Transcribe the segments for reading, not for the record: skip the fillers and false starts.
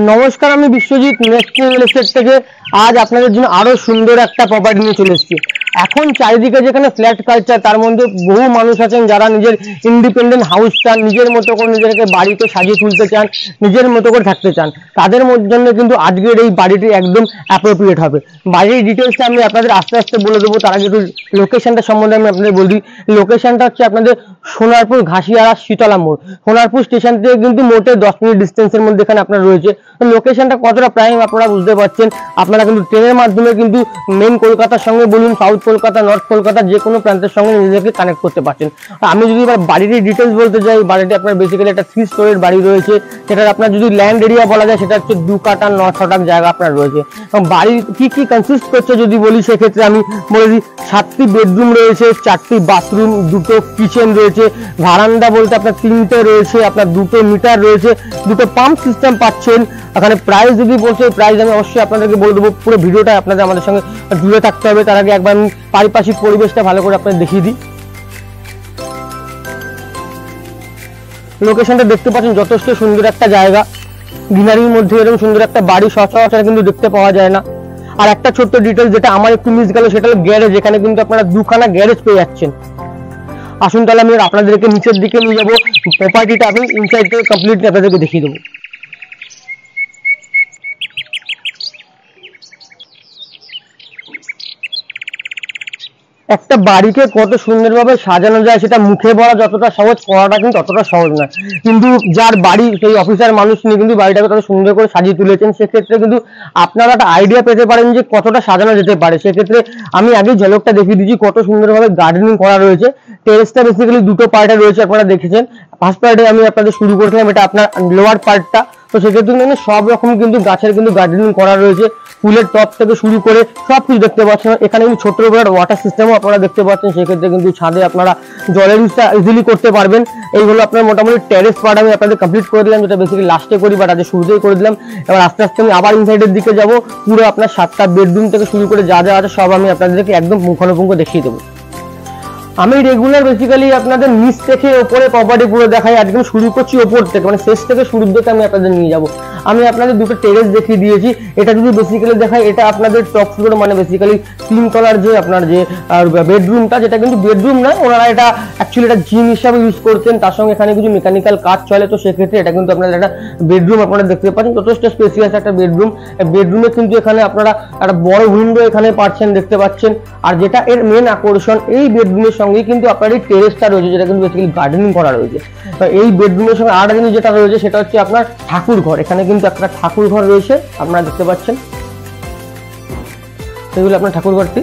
নমস্কার, আমি Biswajit next real estate থেকে আজ আপনাদের জন্য আরো সুন্দর একটা প্রপার্টি নিয়ে চলে এসেছি। এখন চারিদিকে যেখানে ফ্ল্যাট কালচার, তার মধ্যে বহু মানুষ আছেন যারা নিজের ইন্ডিপেন্ডেন্ট হাউস চান, নিজের মতো করে নিজেকে বাড়িতে সাজিয়ে তুলতে চান, নিজের মতো করে থাকতে চান। তাদের জন্য কিন্তু আজকের এই বাড়িটি একদম অ্যাপ্রোপ্রিয়েট হবে। বাড়ির ডিটেলসটা আমি আপনাদের আস্তে আস্তে বলে দেবো। তার আগে একটু লোকেশনটা সম্বন্ধে আমি আপনাদের বলি। লোকেশনটা হচ্ছে আপনাদের সোনারপুর ঘাসিয়ারা শীতলা মোড়। সোনারপুর স্টেশন থেকে কিন্তু মোটে 10 মিনিট ডিস্টেন্সের মধ্যে এখানে আপনার রয়েছে। লোকেশনটা কতটা প্রাইম আপনারা বুঝতে পারছেন। আপনারা কিন্তু ট্রেনের মাধ্যমে কিন্তু মেন কলকাতার সঙ্গে বলুন, সাউথ কলকাতা, নর্থ কলকাতা যে কোনো প্রান্তের সঙ্গে নিজেদেরকে কানেক্ট করতে পারছেন। আমি যদি এবার বাড়িটির ডিটেলস বলতে চাই, বাড়িটি আপনার বেসিক্যালি একটা 3 স্টোরের বাড়ি রয়েছে। সেটার আপনার যদি ল্যান্ড এরিয়া বলা যায় সেটা হচ্ছে 2 কাঠা 9 শতাংশ জায়গা আপনার রয়েছে। এবং বাড়ির কি কি কনসিস্ট করছে যদি বলি, সেক্ষেত্রে আমি বলে দিই 7টি বেডরুম রয়েছে, 4টি বাথরুম, 2টো কিচেন রয়েছে, ভারান্দা বলতে আপনার 3টে রয়েছে, আপনার 2টো মিটার রয়েছে, 2টো পাম্প সিস্টেম পাচ্ছেন। এখানে প্রাইস যদি বলছে, প্রাইস আমি অবশ্যই আপনাদেরকে বলে দেবো। পুরো ভিডিওটা আপনাদের আমাদের সঙ্গে জুড়ে থাকতে হবে। তার আগে একবার আমি পারিপার্শ্বিক পরিবেশটা ভালো করে আপনাদের দেখিয়ে দিই। লোকেশনটা দেখতে পাচ্ছেন, যথেষ্ট সুন্দর একটা জায়গা। গ্রিনারির মধ্যে এরকম সুন্দর একটা বাড়ি সচরাচর কিন্তু দেখতে পাওয়া যায় না। আর একটা ছোট্ট ডিটেলস যেটা আমার একটু মিস গেল, সেটা হলো গ্যারেজ। এখানে কিন্তু আপনারা 2খানা গ্যারেজ পেয়ে যাচ্ছেন। আসুন তাহলে আমি আপনাদেরকে নিচের দিকে নিয়ে যাবো। প্রপার্টিটা আমি ইনসাইড থেকে কমপ্লিটলি আপনাদেরকে দেখিয়ে দেবো। একটা বাড়িকে কত সুন্দরভাবে সাজানো যায় সেটা মুখে বলা যতটা সহজ, করাটা কিন্তু ততটা সহজ নয়। কিন্তু যার বাড়ি, সেই অফিসার মানুষ নিয়ে কিন্তু বাড়িটাকে তত সুন্দর করে সাজিয়ে তুলেছেন। সেক্ষেত্রে কিন্তু আপনারা একটা আইডিয়া পেতে পারেন যে কতটা সাজানো যেতে পারে। সেক্ষেত্রে আমি আগে ঝলকটা দেখিয়ে দিচ্ছি। কত সুন্দরভাবে গার্ডেনিং করা রয়েছে। টেরেসটা বেসিক্যালি 2টো পার্টে রয়েছে, আপনারা দেখেছেন। ফার্স্ট পার্টে আমি আপনাদের শুরু করেছিলাম, এটা আপনার লোয়ার পার্টটা। তো সেক্ষেত্রে কিন্তু সব রকম কিন্তু গাছের কিন্তু গার্ডেনিং করা রয়েছে। ফুলের টপ থেকে শুরু করে সব কিছু দেখতে পাচ্ছেন। এখানে কিন্তু ছোট্ট বড় ওয়াটার সিস্টেমও আপনারা দেখতে পাচ্ছেন। সেক্ষেত্রে কিন্তু ছাদে আপনারা জলের ইউজটা ইজিলি করতে পারবেন। এই হলো আপনার মোটামুটি টেরেস পার্ট আমি আপনাদের কমপ্লিট করে দিলাম, যেটা বেসিক্যালি লাস্টে করি, বাট আজ শুরুতেই করে দিলাম। এবার আস্তে আস্তে আমি আবার ইনসাইডের দিকে যাব। পুরো আপনার 7টা বেডরুম থেকে শুরু করে যা যা আছে সব আমি আপনাদেরকে একদম পুঙ্খানুপুঙ্খ দেখিয়ে দেবো। আমি রেগুলার বেসিক্যালি আপনাদের নিচ থেকে ওপরে প্রপার্টি পুরো দেখাই। আজকে আমি শুরু করছি ওপর থেকে, মানে শেষ থেকে শুরুর দিকে আমি আপনাদের নিয়ে যাব। আমি আপনাদের 2টো টেরেস দেখিয়ে দিয়েছি। এটা যদি বেসিক্যালি দেখাই, এটা আপনাদের টপ ফ্লোর, মানে বেসিক্যালি 3 তলার যে আপনার যে বেডরুমটা, যেটা কিন্তু বেডরুম নয়, ওনারা এটা অ্যাকচুয়ালি এটা জিম হিসাবে ইউজ করছেন। তার সঙ্গে এখানে কিছু মেকানিক্যাল কাজ চলে। তো সেক্ষেত্রে এটা কিন্তু আপনাদের একটা বেডরুম আপনারা দেখতে পাচ্ছেন। যথেষ্ট স্পেসিয়াস একটা বেডরুম। বেডরুমে কিন্তু এখানে আপনারা একটা বড় উইন্ডো এখানে পাচ্ছেন, দেখতে পাচ্ছেন। আর যেটা এর মেন আকর্ষণ, এই বেডরুমের সঙ্গে কিন্তু আপনার এই টেরেসটা রয়েছে, যেটা কিন্তু বেসিক্যালি গার্ডেনিং করা রয়েছে। এই বেডরুমের সঙ্গে আরেকটা জিনিস যেটা রয়েছে, সেটা হচ্ছে আপনার ঠাকুর ঘর। এখানে কিন্তু একটা ঠাকুর ঘর রয়েছে, আপনারা দেখতে পাচ্ছেন। সেগুলো আপনার ঠাকুর ঘরটি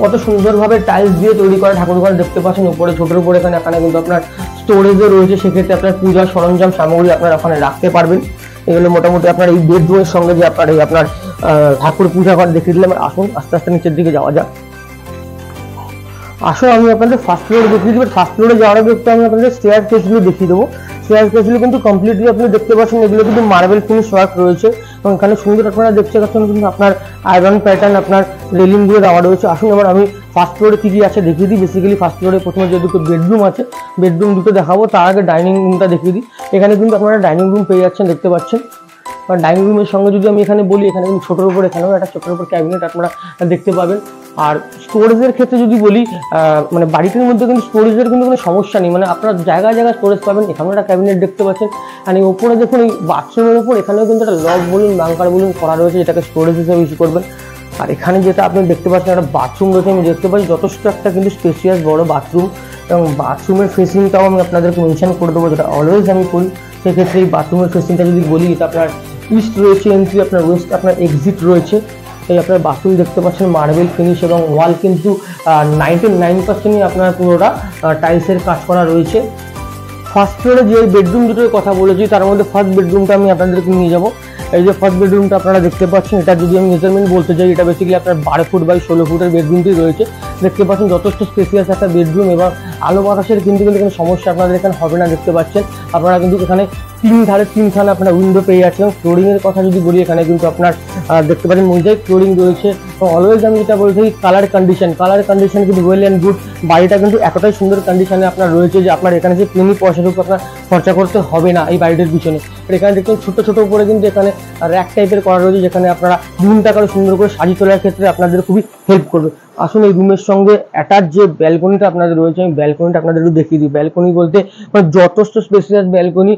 কত সুন্দরভাবে টাইলস দিয়ে তৈরি করা ঠাকুর ঘর দেখতে পাচ্ছেন। উপরে ছোটোর উপরে এখানে কিন্তু আপনার স্টোরেজও রয়েছে। সেক্ষেত্রে আপনার পূজার সরঞ্জাম সামগ্রী আপনারা ওখানে রাখতে পারবেন। এগুলো মোটামুটি আপনার এই বেডরুমের সঙ্গে যে আপনার এই আপনার ঠাকুর পূজা ঘর দেখিয়ে দিলাম। আসুন আস্তে আস্তে নিচের দিকে যাওয়া যাক। আসলে আমি আপনাদের ফার্স্ট ফ্লোরে দেখিয়ে দেবো। ফার্স্ট ফ্লোরে যাওয়ার আগে একটু আমি আপনাদের স্টেয়ার কেসগুলো দেখিয়ে দেবো। স্টেয়ার কেসগুলো কিন্তু কমপ্লিটলি আপনি দেখতে পাচ্ছেন, এগুলো কিন্তু মার্বেল ফিনিশ ওয়ার্ক রয়েছে। এবং এখানে সুন্দর আপনারা দেখতে পাচ্ছেন কিন্তু আপনার আয়রন প্যাটার্ন আপনার রেলিং দিয়ে দেওয়া রয়েছে। আসুন এবার আমি ফার্স্ট ফ্লোরে কি কি আছে দেখিয়ে দিই। বেসিক্যালি ফার্স্ট ফ্লোরে প্রথমে যে 2টো বেডরুম আছে, বেডরুম 2টো দেখাবো। তার আগে ডাইনিং রুমটা দেখিয়ে দিই। এখানে কিন্তু আপনারা ডাইনিং রুম পেয়ে যাচ্ছেন, দেখতে পাচ্ছেন। ডাইনিং রুমের সঙ্গে যদি আমি এখানে বলি, এখানে কিন্তু ছোটোর উপর এখানেও একটা ছোটোর উপর ক্যাবিনেট আপনারা দেখতে পাবেন। আর স্টোরেজের ক্ষেত্রে যদি বলি, মানে বাড়িটির মধ্যে কিন্তু স্টোরেজের কিন্তু কোনো সমস্যা নেই। মানে আপনারা জায়গায় জায়গায় স্টোরেজ পাবেন। এখানেও একটা ক্যাবিনেট দেখতে পাচ্ছেন। আর এই ওপরে দেখুন, এই বাথরুমের ওপর এখানেও কিন্তু একটা লক বলুন, বাঙ্কার বলুন করা রয়েছে, যেটাকে স্টোরেজ হিসেবে ইউজ করবেন। আর এখানে যেটা আপনি দেখতে পাচ্ছেন, একটা বাথরুম রয়েছে। আমি দেখতে পাচ্ছি যথেষ্ট একটা কিন্তু স্পেসিয়াস বড় বাথরুম। এবং বাথরুমের ফেসিংটাও আমি আপনাদেরকে মেনশন করে দেবো, যেটা অলওয়েজ আমি করি। সেক্ষেত্রে এই বাথরুমের ফেসিংটা যদি বলি, এটা আপনার ইস্ট রয়েছে এন্ট্রি, আপনার ওয়েস্ট আপনার এক্সিট রয়েছে। এই আপনার বাথরুম দেখতে পাচ্ছেন মার্বেল ফিনিশ, এবং ওয়াল কিন্তু 99%ই আপনার পুরোটা টাইলসের কাজ করা রয়েছে। ফার্স্ট ফ্লোরে যে বেডরুম দুটোর কথা বলেছি, তার মধ্যে ফার্স্ট বেডরুমটা আমি আপনাদেরকে নিয়ে যাব। এই যে ফার্স্ট বেডরুমটা আপনারা দেখতে পাচ্ছেন, এটা যদি আমি মেজারমেন্ট বলতে চাই, এটা বেসিক্যালি আপনার 12 ফুট বাই 16 ফুটের বেডরুমটি রয়েছে। দেখতে পাচ্ছেন যথেষ্ট স্পেসিয়াস একটা বেডরুম এবং আলো বাতাসের কিন্তু এখানে সমস্যা আপনাদের এখানে হবে না। দেখতে পাচ্ছেন আপনারা কিন্তু এখানে তিনখানে আপনারা উইন্ডো পেয়ে যাচ্ছেন। ফ্লোরিং এর কথা যদি বলি, এখানে কিন্তু আপনার দেখতে পাচ্ছেন মোজাইক ফ্লোরিং রয়েছে। এবং অলওয়েজ আমি যেটা বলতে চাই, কালার কন্ডিশন কিন্তু ওয়েল অ্যান্ড গুড। বাড়িটা কিন্তু এতটাই সুন্দর কন্ডিশনে আপনার রয়েছে যে আপনার এখানে যে পেনি পয়সার উপর আপনার খরচা করতে হবে না এই বাড়িটার পিছনে। এখানে দেখুন ছোট ছোট উপরে কিন্তু এখানে র্যাক টাইপের করা রয়েছে, যেখানে আপনারা রুমটাকে সুন্দর করে সাজিয়ে তোলার ক্ষেত্রে আপনাদের খুবই হেল্প করবে। আসুন এই রুমের সঙ্গে অ্যাটাচ যে ব্যালকনিটা আপনাদের রয়েছে, আমি ব্যালকনিটা আপনাদের একটু দেখিয়ে দিই। ব্যালকনি বলতে যথেষ্ট স্পেসিয়াস ব্যালকনি।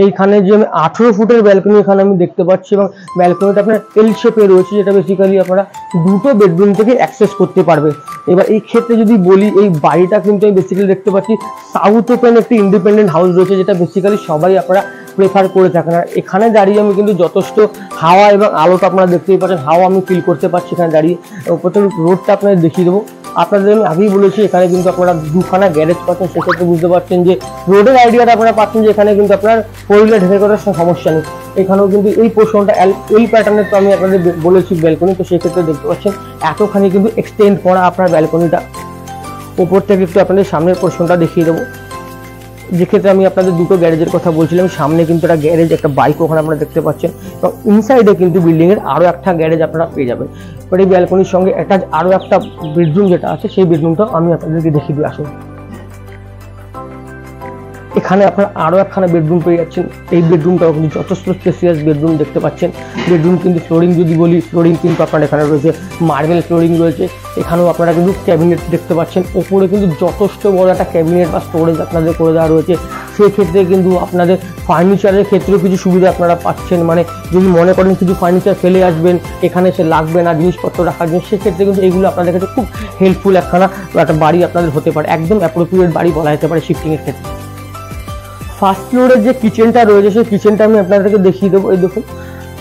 এইখানে যে আমি 18 ফুটের ব্যালকনি এখানে আমি দেখতে পাচ্ছি, এবং ব্যালকনিটা আপনার এল শেপে রয়েছে, যেটা বেসিক্যালি আপনারা দুটো বেডরুম থেকে অ্যাক্সেস করতে পারবে। এবার এই ক্ষেত্রে যদি বলি, এই বাড়িটা কিন্তু আমি বেসিক্যালি দেখতে পাচ্ছি সাউথ ওপেন একটি ইন্ডিপেন্ডেন্ট হাউস রয়েছে, যেটা বেসিক্যালি সবাই আপনারা প্রেফার করে থাকেন। আর এখানে দাঁড়িয়ে আমি কিন্তু যথেষ্ট হাওয়া এবং আলোটা আপনারা দেখতেই পাচ্ছেন, হাওয়া আমি ফিল করতে পারছি এখানে দাঁড়িয়ে। প্রথম রোডটা আপনাদের দেখিয়ে দেবো। আপনাদের আমি আগেই বলেছি এখানে কিন্তু আপনারা দুখানা গ্যারেজ পাচ্ছেন, সেক্ষেত্রে বুঝতে পারছেন যে রোডের আইডিয়াটা আপনারা পাচ্ছেন যে এখানে কিন্তু আপনার ফোর হুইলার ঢেকে করার সমস্যা নেই। এখানেও কিন্তু এই পোর্শনটা এই প্যাটার্নের তো আমি আপনাদের বলেছি ব্যালকনি, তো সেক্ষেত্রে দেখতে পাচ্ছেন এতখানি কিন্তু এক্সটেন্ড করা আপনার ব্যালকনিটা। ওপর থেকে একটু আপনাদের সামনের পোর্শনটা দেখিয়ে দেবো, যেক্ষেত্রে আমি আপনাদের দুটো গ্যারেজের কথা বলছিলাম। সামনে কিন্তু একটা গ্যারেজ, একটা বাইক ওখানে আপনারা দেখতে পাচ্ছেন, এবং ইনসাইডে কিন্তু বিল্ডিং এর আরো একটা গ্যারেজ আপনারা পেয়ে যাবেন। এবার এই ব্যালকনির সঙ্গে অ্যাটাচ আরো একটা বেডরুম যেটা আছে, সেই বেডরুমটা আমি আপনাদেরকে দেখিয়ে দিয়ে আসুন। এখানে আপনারা আরো একখানা বেডরুম পেয়ে যাচ্ছেন। এই বেডরুমটাও কিন্তু যথেষ্ট স্পেসিয়াস বেডরুম দেখতে পাচ্ছেন। বেডরুম কিন্তু ফ্লোরিং যদি বলি, ফ্লোরিং কিন্তু আপনার এখানে রয়েছে মার্বেল ফ্লোরিং রয়েছে। এখানেও আপনারা কিন্তু ক্যাবিনেট দেখতে পাচ্ছেন। ওপরে কিন্তু যথেষ্ট বড় একটা ক্যাবিনেট বা স্টোরেজ আপনাদের করে দেওয়া রয়েছে। সেক্ষেত্রে কিন্তু আপনাদের ফার্নিচারের ক্ষেত্রেও কিছু সুবিধা আপনারা পাচ্ছেন। মানে যদি মনে করেন কিছু ফার্নিচার ফেলে আসবেন, এখানে সে লাগবে না জিনিসপত্র রাখার জন্য, সেক্ষেত্রে কিন্তু এগুলো আপনাদের কাছে খুব হেল্পফুল একখানা একটা বাড়ি আপনাদের হতে পারে। একদম অ্যাপ্রোপ্রিয়েট বাড়ি বলা যেতে পারে শিফটিংয়ের ক্ষেত্রে। ফার্স্ট ফ্লোরের যে কিচেনটা রয়েছে, সেই কিচেনটা আমি আপনাদেরকে দেখিয়ে দেবো। এই দেখুন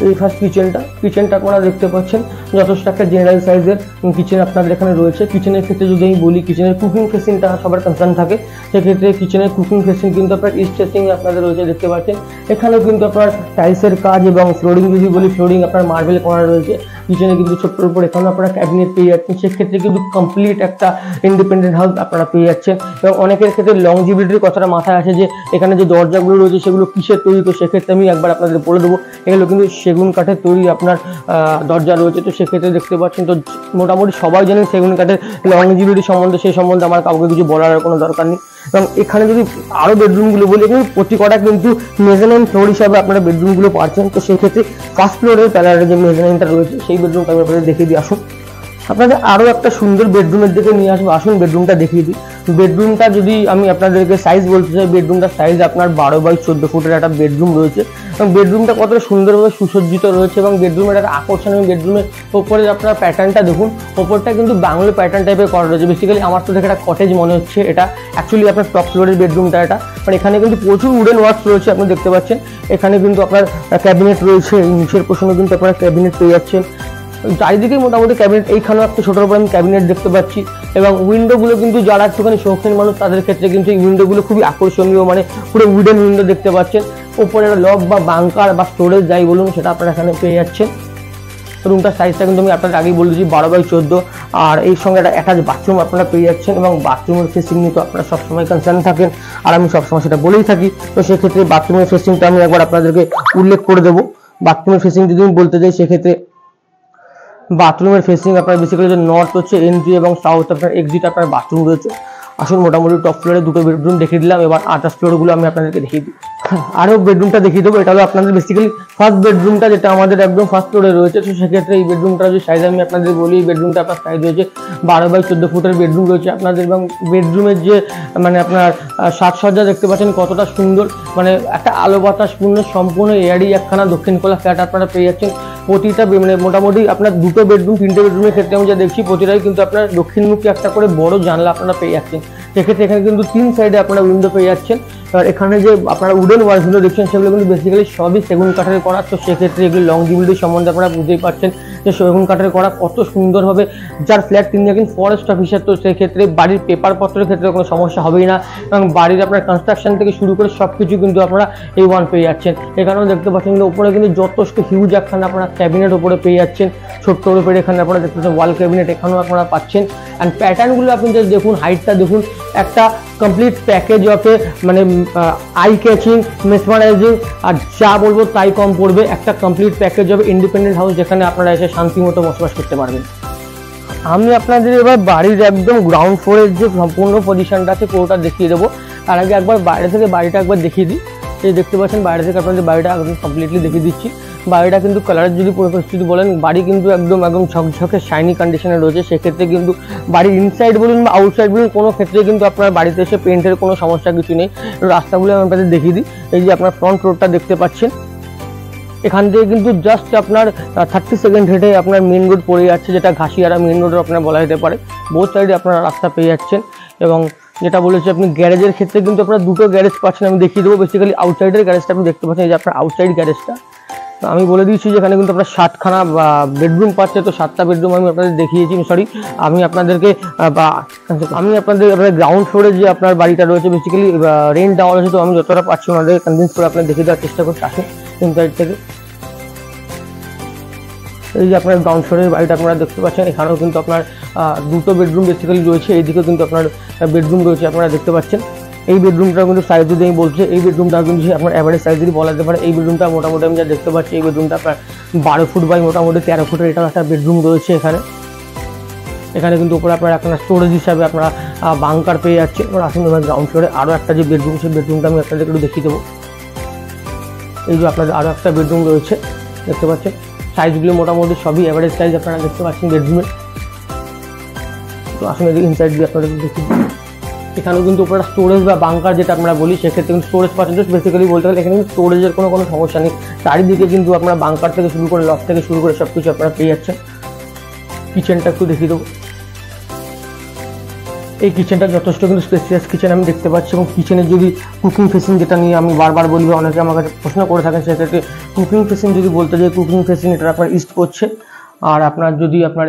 এই ফার্স্ট কিচেনটা আপনারা দেখতে পাচ্ছেন যথেষ্ট একটা জেনারেল সাইজের কিচেন আপনাদের এখানে রয়েছে। কিচেনের ক্ষেত্রে যদি আমি বলি, কিচেনের কুকিং ফেসিংটা সবার কনসার্ন থাকে, সেক্ষেত্রে কিচেনের কুকিং ফেসিং কিন্তু আপনার ইস্ট ফেসিং আপনাদের রয়েছে দেখতে পাচ্ছেন। এখানেও কিন্তু আপনার টাইলসের কাজ, এবং ফ্লোরিং যদি বলি, ফ্লোরিং আপনার মার্বেল করা রয়েছে। কিচেনে কিন্তু ছোট্টর উপর এখানেও আপনারা ক্যাবিনেট পেয়ে যাচ্ছেন। সেক্ষেত্রে কিন্তু কমপ্লিট একটা ইন্ডিপেন্ডেন্ট হাউস আপনারা পেয়ে যাচ্ছেন। এবং অনেকের ক্ষেত্রে লংজিভিটির কথাটা মাথায় আছে যে এখানে যে দরজাগুলো রয়েছে সেগুলো কিসের তৈরি, তো সেক্ষেত্রে আমি একবার আপনাদের বলে দেবো, এগুলো কিন্তু সেগুন কাঠের তৈরি আপনার দরজা রয়েছে। তো সেক্ষেত্রে দেখতে পাচ্ছেন, তো মোটামুটি সবাই জানেন সেগুন কাঠের লংজিভিটি সম্বন্ধে, সেই সম্বন্ধে আমার কাউকে কিছু বলার কোনো দরকার নেই। এবং এখানে যদি আরো বেডরুমগুলো বলি, এখানে প্রতি কটা কিন্তু মেজানিন ফ্লোর হিসাবে আপনারা বেডরুমগুলো পাচ্ছেন। তো সেই ক্ষেত্রে ফার্স্ট ফ্লোরের প্যালারে যে মেজানিনটা রয়েছে, সেই বেডরুমটা আমি আপনাদের দেখিয়ে দিয়ে আসুন। আপনাদের আরো একটা সুন্দর বেডরুমের দিকে নিয়ে আসবো। আসুন বেডরুমটা দেখিয়ে দিই। বেডরুমটা যদি আমি আপনাদেরকে সাইজ বলতে চাই, বেডরুমটার সাইজ আপনার 12x14 ফুটের একটা বেডরুম রয়েছে। এবং বেডরুমটা কতটা সুন্দরভাবে সুসজ্জিত রয়েছে, এবং বেডরুমের একটা আকর্ষণীয়, বেডরুমের ওপরে আপনার প্যাটার্নটা দেখুন, ওপরটা কিন্তু বাংলো প্যাটার্ন টাইপের করা রয়েছে। বেসিক্যালি আমার তো দেখে একটা কটেজ মনে হচ্ছে। এটা অ্যাকচুয়ালি আপনার টপ ফ্লোরের বেডরুমটা এটা, মানে এখানে কিন্তু প্রচুর উডেন ওয়ার্কস রয়েছে আপনি দেখতে পাচ্ছেন। এখানে কিন্তু আপনার ক্যাবিনেট রয়েছে, নিচের পোর্শনে কিন্তু আপনারা ক্যাবিনেট পেয়ে যাচ্ছেন। চারিদিকে মোটামুটি ক্যাবিনেট। এইখানেও একটা ছোটোর উপর আমি ক্যাবিনেট দেখতে পাচ্ছি। এবং উইন্ডোগুলো কিন্তু যারা একটুখানি শৌখিন মানুষ, তাদের ক্ষেত্রে কিন্তু এই উইন্ডোগুলো খুবই আকর্ষণীয়, মানে পুরো উডেন উইন্ডো দেখতে পাচ্ছেন। উপরে লক বা বাংকার বা স্টোরেজ যাই বলুন, সেটা আপনারা এখানে পেয়ে যাচ্ছেন। রুমটার সাইজটা কিন্তু আমি আপনাদের আগেই বলেছি 12x14, আর এই সঙ্গে একটা অ্যাটাচ বাথরুম আপনারা পেয়ে যাচ্ছেন। এবং বাথরুমের ফেসিং নিয়ে তো আপনারা সবসময় কনসার্ন থাকেন, আর আমি সবসময় সেটা বলেই থাকি। তো সেক্ষেত্রে বাথরুমের ফেসিংটা আমি একবার আপনাদেরকে উল্লেখ করে দেবো। বাথরুমের ফেসিং যদি আমি বলতে চাই, সেক্ষেত্রে বাথরুমের ফেসিং আপনার বেসিক্যালি যে নর্থ হচ্ছে এন্ট্রি, এবং সাউথ আপনার এক্সিট আপনার বাথরুম রয়েছে। আসুন মোটামুটি টপ ফ্লোরে দুটো বেডরুম দেখিয়ে দিলাম। এবার আদার্স ফ্লোরগুলো আমি আপনাদেরকে দেখিয়ে দিই। আরও বেডরুমটা দেখিয়ে দেবো। এটা হলো আপনাদের বেসিক্যালি ফার্স্ট বেডরুমটা, যেটা আমাদের একদম ফার্স্ট ফ্লোরে রয়েছে। তো সেক্ষেত্রে এই বেডরুমটা যে সাইজ আমি আপনাদের বলি, এই বেডরুমটা আপনার সাইজ রয়েছে 12x14 ফুটের বেডরুম রয়েছে আপনাদের। এবং বেডরুমের যে মানে আপনার সাজসজ্জা দেখতে পাচ্ছেন কতটা সুন্দর, মানে একটা আলো বাতাসপূর্ণ সম্পূর্ণ এয়ারি একখানা দক্ষিণ কোলা ফ্ল্যাট আপনারা পেয়ে যাচ্ছেন। প্রতিটা মানে মোটামুটি আপনার দুটো বেডরুম, তিনটে বেডরুমের ক্ষেত্রে আমি যা দেখছি, প্রতিটাই কিন্তু আপনার দক্ষিণমুখী একটা করে বড় জানলা আপনারা পেয়ে যাচ্ছেন। সেক্ষেত্রে এখানে কিন্তু 3 সাইডে আপনারা উইন্ডো পেয়ে যাচ্ছেন। আর এখানে যে আপনারা উডেন ওয়ালগুলো দেখছেন, সেগুলো কিন্তু বেসিক্যালি সবই সেগুন কাঠের করা। তো সেক্ষেত্রে এগুলো লংজিভিটি সম্বন্ধে আপনারা বুঝতেই পারছেন যে সেগুন কাঠের করা কত সুন্দরভাবে। যার ফ্ল্যাট তিনি দেখেন ফরেস্ট অফিসার, তো সেক্ষেত্রে বাড়ির পেপারপত্রের ক্ষেত্রে কোনো সমস্যা হবেই না। এবং বাড়ির আপনার কনস্ট্রাকশন থেকে শুরু করে সব কিছু কিন্তু আপনারা A1 পেয়ে যাচ্ছেন। এখানেও দেখতে পাচ্ছেন কিন্তু উপরে কিন্তু যথেষ্ট হিউজ একখানে আপনারা ক্যাবিনেট উপরে পেয়ে যাচ্ছেন। ছোট্ট উপরে এখানে আপনারা দেখতে পাচ্ছেন ওয়াল ক্যাবিনেট, এখানেও আপনারা পাচ্ছেন। অ্যান্ড প্যাটার্নগুলো আপনি জাস্ট দেখুন, হাইটটা দেখুন, একটা কমপ্লিট প্যাকেজ অফ মানে আই ক্যাচিং, মেসমারাইজিং, আর যা বলবো তাই কম পড়বে, একটা complete package of independent house যেখানে আপনারা এসে শান্তি মতো বসবাস করতে পারবেন। আমি আপনাদের এবার বাড়ির একদম গ্রাউন্ড ফ্লোরের যে সম্পূর্ণ পজিশনটা আছে পুরোটা দেখিয়ে দেবো। তার আগে একবার বাইরে থেকে বাড়িটা একবার দেখিয়ে দিই। এই দেখতে পাচ্ছেন বাইরে থেকে আপনাদের বাড়িটা একদম কমপ্লিটলি দেখিয়ে দিচ্ছি। বাড়িটা কিন্তু কালারের যদি পরিস্থিতি বলেন, বাড়ি কিন্তু একদম ঝকঝকে শাইনি কন্ডিশনে রয়েছে। সেক্ষেত্রে কিন্তু বাড়ির ইনসাইড বলুন বা আউটসাইড বলুন, কোনো ক্ষেত্রে কিন্তু আপনার বাড়িতে এসে পেন্টের কোনো সমস্যা কিছু নেই। রাস্তাগুলো আমি আপনাদের দেখিয়ে দিই। এই যে আপনার ফ্রন্ট রোডটা দেখতে পাচ্ছেন, এখান থেকে কিন্তু জাস্ট আপনার 30 সেকেন্ড হেঁটে আপনার মেন রোড পড়ে যাচ্ছে, যেটা ঘাসিয়ারা মেন রোড আপনার বলা যেতে পারে। বোথ সাইডে আপনারা রাস্তা পেয়ে যাচ্ছেন। এবং যেটা বলেছি আপনি গ্যারেজের ক্ষেত্রে কিন্তু আপনারা দুটো গ্যারেজ পাচ্ছেন, আমি দেখিয়ে দেবো। বেসিক্যালি আউটসাইডের গ্যারেজটা আপনি দেখতে পাচ্ছেন, এই যে আপনার আউটসাইড গ্যারেজটা আমি বলে দিয়েছি যে এখানে কিন্তু আপনার 7খানা বেডরুম পাচ্ছে। তো 7টা বেডরুম আমি আপনাদের দেখিয়েছি, সরি আমি আপনাদেরকে আপনাদের গ্রাউন্ড ফ্লোরে যে আপনার বাড়িটা রয়েছে বেসিক্যালি রেন্ট দেওয়া রয়েছে। তো আমি যতটা পাচ্ছি ওনাদের কনভিন্স করে আপনাদের দেখিয়ে দেওয়ার চেষ্টা করছি। আসুন ইনসাইড থেকে। এই যে আপনার গ্রাউন্ড ফ্লোরের বাড়িটা আপনারা দেখতে পাচ্ছেন, এখানেও কিন্তু আপনার দুটো বেডরুম বেসিক্যালি রয়েছে। এইদিকেও কিন্তু আপনার বেডরুম রয়েছে, আপনারা দেখতে পাচ্ছেন। এই বেডরুমটা কিন্তু সাইজ যদি আমি বলছি, এই বেডরুমটা কিন্তু আপনার অ্যাভারেজ সাইজ যদি বলা যেতে পারে। এই বেডরুমটা মোটামুটি আমি যা দেখতে পাচ্ছি, এই বেডরুমটা আপনার 12 ফুট বাই মোটামুটি 13 ফুটের এটা একটা বেডরুম রয়েছে। এখানে কিন্তু উপরে আপনার একটা স্টোরেজ হিসাবে আপনারা বাংকার পেয়ে যাচ্ছে। এবার আসুন গ্রাউন্ড ফ্লোরে আরও একটা যে বেডরুম, সেই বেডরুমটা আমি আপনাদের একটু দেখিয়ে দেবো। এই যে আপনাদের আরও একটা বেডরুম রয়েছে, দেখতে পাচ্ছেন। সাইজগুলো মোটামুটি সবই অ্যাভারেজ সাইজ আপনারা দেখতে পাচ্ছেন বেডরুমের। তো আসলে ইনসাইড দিয়ে আপনাদের দেখি, এখানেও কিন্তু উপরে স্টোরেজ বা বাংকার যেটা আমরা বলি, সেক্ষেত্রে কিন্তু স্টোরেজ পাচ্ছেন। বেসিক্যালি বলতে গেলে এখানে কিন্তু স্টোরেজের কোনো সমস্যা নেই। চারিদিকে কিন্তু আপনার বাংকার থেকে শুরু করে লফট থেকে শুরু করে সব কিছু আপনারা পেয়ে যাচ্ছেন। কিচেনটা একটু দেখিয়ে দেবো। এই কিচেনটা যথেষ্ট কিন্তু স্পেসিয়াস কিচেন আমি দেখতে পাচ্ছি। এবং কিচেনের যদি কুকিং ফেসিং, যেটা নিয়ে আমি বারবার বলবো, অনেকে আমার কাছে প্রশ্ন করে থাকেন, সেক্ষেত্রে কুকিং ফেসিং যদি বলতে যাই, কুকিং ফেসিং এটা আপনার ইস্ট করছে। আর আপনার যদি আপনার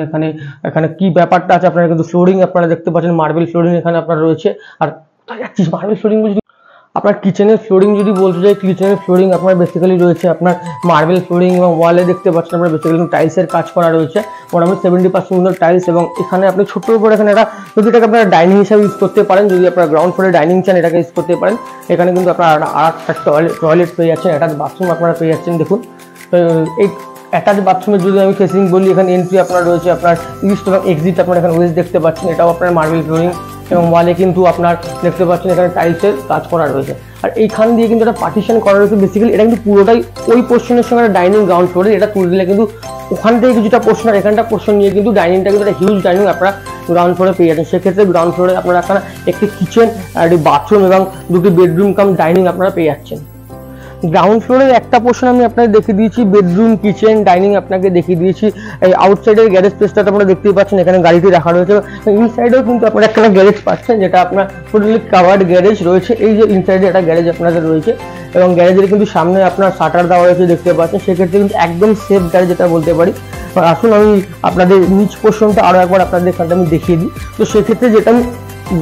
এখানে কি ব্যাপারটা আছে, আপনারা কিন্তু ফ্লোরিং আপনারা দেখতে পাচ্ছেন, মার্বেল ফ্লোরিং এখানে আপনার রয়েছে। আর মার্বেল ফ্লোরিং বলছি, আপনার কিচেনের ফ্লোরিং যদি বলতে যাই, কিচেনের ফ্লোরিং আপনার বেসিক্যালি রয়েছে আপনার মার্বেল ফ্লোরিং। এবং ওয়ালে দেখতে পাচ্ছেন আপনার বেসিক্যালি টাইলসের কাজ করা রয়েছে, মোটামুটি 70% টাইলস। এবং এখানে আপনি ছোট্ট উপরে এখানে যদি এটাকে আপনারা ডাইনিং হিসাবে ইউজ করতে পারেন, যদি আপনার গ্রাউন্ড ফ্লোরে ডাইনিং চান এটাকে ইউজ করতে পারেন। এখানে কিন্তু আপনারা আর একটা টয়লেট পেয়ে যাচ্ছেন, অ্যাটাচ বাথরুম আপনারা পেয়ে যাচ্ছেন। দেখুন এই অ্যাটাচ বাথরুমের যদি আমি ফেসিং বলি, এখানে এন্ট্রি আপনার রয়েছে আপনার ইস্ট এবং এক্সিট আপনার এখানে ওয়েস্ট দেখতে পাচ্ছেন, এটাও আপনার মার্বেল ফ্লোরিং। এবং ওয়ালে কিন্তু আপনার দেখতে পাচ্ছেন এখানে টাইলসের কাজ করা রয়েছে। আর এইখান দিয়ে কিন্তু একটা পার্টিশন করা রয়েছে। বেসিক্যালি এটা কিন্তু পুরোটাই ওই পোর্শনের সঙ্গে ডাইনিং গ্রাউন্ড ফ্লোরে, এটা তুলে দিলে কিন্তু ওখান থেকে কিছুটা পোর্শন আর এখানটা পোর্শন নিয়ে কিন্তু ডাইনিংটা কিন্তু একটা হিউজ ডাইনিং আপনারা গ্রাউন্ড ফ্লোরে পেয়ে যাচ্ছেন। সেক্ষেত্রে গ্রাউন্ড ফ্লোরে আপনারা এখানে একটি কিচেন আর একটি বাথরুম এবং দুটি বেডরুম কাম ডাইনিং আপনারা পেয়ে যাচ্ছেন। গ্রাউন্ড ফ্লোরের একটা পোর্শন আমি আপনাকে দেখিয়ে দিয়েছি, বেডরুম, কিচেন, ডাইনিং আপনাকে দেখিয়ে দিয়েছি। এই আউটসাইডের গ্যারেজ স্পেসটা আপনারা দেখতেই পাচ্ছেন, এখানে গাড়িটি রাখা রয়েছে। ইনসাইডেও কিন্তু আপনারা একটা গ্যারেজ পাচ্ছেন, যেটা আপনার টোটালি কাভার্ড গ্যারেজ রয়েছে। এই যে ইনসাইডে একটা গ্যারেজ আপনাদের রয়েছে, এবং গ্যারেজের কিন্তু সামনে আপনার শাটার দেওয়া রয়েছে দেখতে পাচ্ছেন। সেক্ষেত্রে কিন্তু একদম সেফ গ্যারেজ যেটা বলতে পারি। আসুন আমি আপনাদের নিচ পোর্শনটা আরও একবার আপনাদের এখানটা আমি দেখিয়ে দিই। তো সেক্ষেত্রে যেটা আমি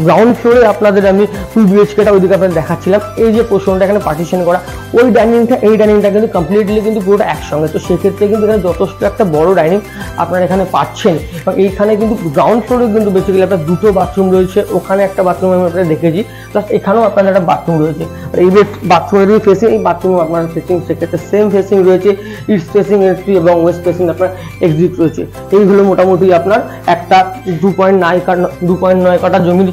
গ্রাউন্ড ফ্লোরে আপনাদের আমি 2 BHKটা ওইদিকে আপনাদের দেখাচ্ছিলাম, এই যে পোর্শনটা এখানে পার্টিশন করা, ওই ডাইনিংটা এই ডাইনিংটা কিন্তু কমপ্লিটলি কিন্তু পুরোটা একসঙ্গে। তো সেক্ষেত্রে কিন্তু এখানে যথেষ্ট একটা বড় ডাইনিং আপনারা এখানে পাচ্ছেন। এবং এইখানে কিন্তু গ্রাউন্ড ফ্লোরে কিন্তু বেসিক্যালি আপনার দুটো বাথরুম রয়েছে, ওখানে একটা বাথরুম আমি আপনাদের দেখেছি, প্লাস এখানেও আপনাদের একটা বাথরুম রয়েছে। আর এই বাথরুমের ফেসিং, এই বাথরুম আপনার ফেসিং সেক্ষেত্রে সেম ফেসিং রয়েছে, ইস্ট ফেসিং এন্ট্রি এবং ওয়েস্ট ফেসিং আপনার এক্সিট রয়েছে। এইগুলো মোটামুটি আপনার একটা 2.9 কাঠা জমির।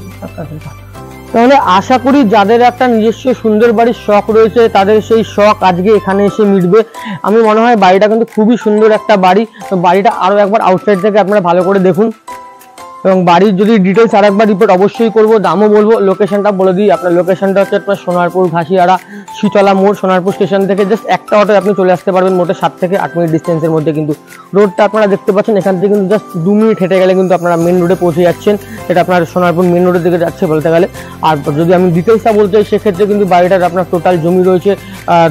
তাহলে আশা করি যাদের একটা নিজস্ব সুন্দর বাড়ির শখ রয়েছে, তাদের সেই শখ আজকে এখানে এসে মিটবে। আমি মনে হয় বাড়িটা কিন্তু খুবই সুন্দর একটা বাড়ি। তো বাড়িটা আরও একবার আউটসাইড থেকে আপনারা ভালো করে দেখুন। এবং বাড়ির যদি ডিটেলস আর একবার রিপোর্ট অবশ্যই করবো, দামও বলবো। লোকেশনটা বলে দিই, আপনার লোকেশনটা হচ্ছে আপনার সোনারপুর ঘাসিয়ারা শীতলা মোড়। সোনারপুর স্টেশন থেকে জাস্ট একটা অটোয় আপনি চলে আসতে পারবেন, মোটে 7 থেকে 8 মিনিট ডিস্টেন্সের মধ্যে। কিন্তু রোডটা আপনারা দেখতে পাচ্ছেন, এখান থেকে কিন্তু জাস্ট 2 মিনিট হেঁটে গেলে কিন্তু আপনারা মেন রোডে পৌঁছে যাচ্ছেন। এটা আপনার সোনারপুর মেন রোডের দিকে যাচ্ছে বলতে গেলে। আর যদি আমি ডিটেলসটা বলতে চাই, সেক্ষেত্রে কিন্তু বাড়িটার আপনার টোটাল জমি রয়েছে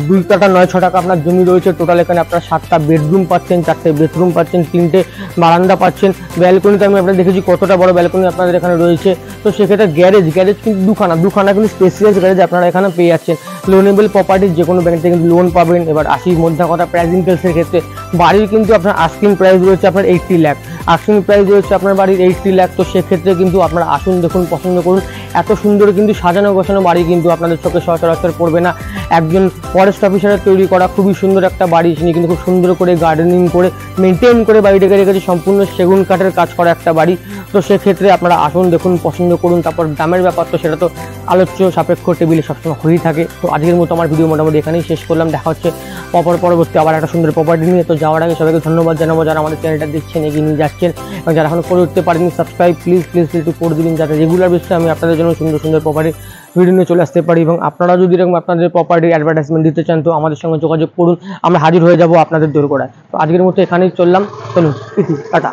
2 কাঠা 9 টাকা আপনার জমি রয়েছে। টোটাল এখানে আপনার 7টা বেডরুম পাচ্ছেন, 4টে বেডরুম পাচ্ছেন, 3টে বারান্দা পাচ্ছেন। ব্যালকনিতে আমি আপনাদের দেখেছি কত যতটা বড় ব্যালকনি আপনাদের এখানে রয়েছে। তো সেক্ষেত্রে গ্যারেজ কিন্তু দুখানা কিন্তু স্পেসিয়াস গ্যারেজ আপনারা এখানে পেয়ে যাচ্ছেন। লোনেবল প্রপার্টিজ যে কোনো ব্যাংক থেকে কিন্তু লোন পাবেন। এবার আসি মধ্যে কথা প্রাইস ডিটেলসের ক্ষেত্রে। বাড়ির কিন্তু আপনার আস্কিং প্রাইস রয়েছে আপনার 80 লাখ, আস্কিং প্রাইস রয়েছে আপনার বাড়ির 80 লাখ। তো সেক্ষেত্রে কিন্তু আপনারা আসুন, দেখুন, পছন্দ করুন। এত সুন্দর কিন্তু সাজানো গোছানো বাড়ি কিন্তু আপনাদের চোখে সচরাচর পড়বে না। একজন ফরেস্ট অফিসারের তৈরি করা খুবই সুন্দর একটা বাড়ি, তিনি কিন্তু খুব সুন্দর করে গার্ডেনিং করে মেনটেন করে বাড়িটাকে রেখেছে, সম্পূর্ণ সেগুন কাঠের কাজ করা একটা বাড়ি। তো সেক্ষেত্রে আপনারা আসুন, দেখুন, পছন্দ করুন। তারপর দামের ব্যাপার তো সেটা তো আলোচ্য সাপেক্ষ টেবিলে সবসময় হয়েই থাকে। তো আজকের মতো আমার ভিডিও মোটামুটি এখানেই শেষ করলাম। দেখা হচ্ছে পরবর্তী আবার একটা সুন্দর প্রপার্টি নিয়ে। তো যাওয়ার আগে সবাইকে ধন্যবাদ জানাবো যারা আমাদের চ্যানেলটা দেখছেন, এগিয়ে নিয়ে যাচ্ছেন, এবং যারা এখন করে উঠতে পারেনি সাবস্ক্রাইব প্লিজ একটু করে দিন, যাতে রেগুলার বেসিসে আমি আপনাদের জন্য সুন্দর প্রপার্টি ভিডিও নিয়ে চলে আসতে পারি। এবং আপনারা যদি এরকম আপনাদের প্রপার্টি অ্যাডভার্টাইজমেন্ট দিতে চান তো আমাদের সঙ্গে যোগাযোগ করুন, আমরা হাজির হয়ে যাব আপনাদের দোরগোড়ায়। তো আজকের মতো এখানেই চললাম, চলুন টাটা।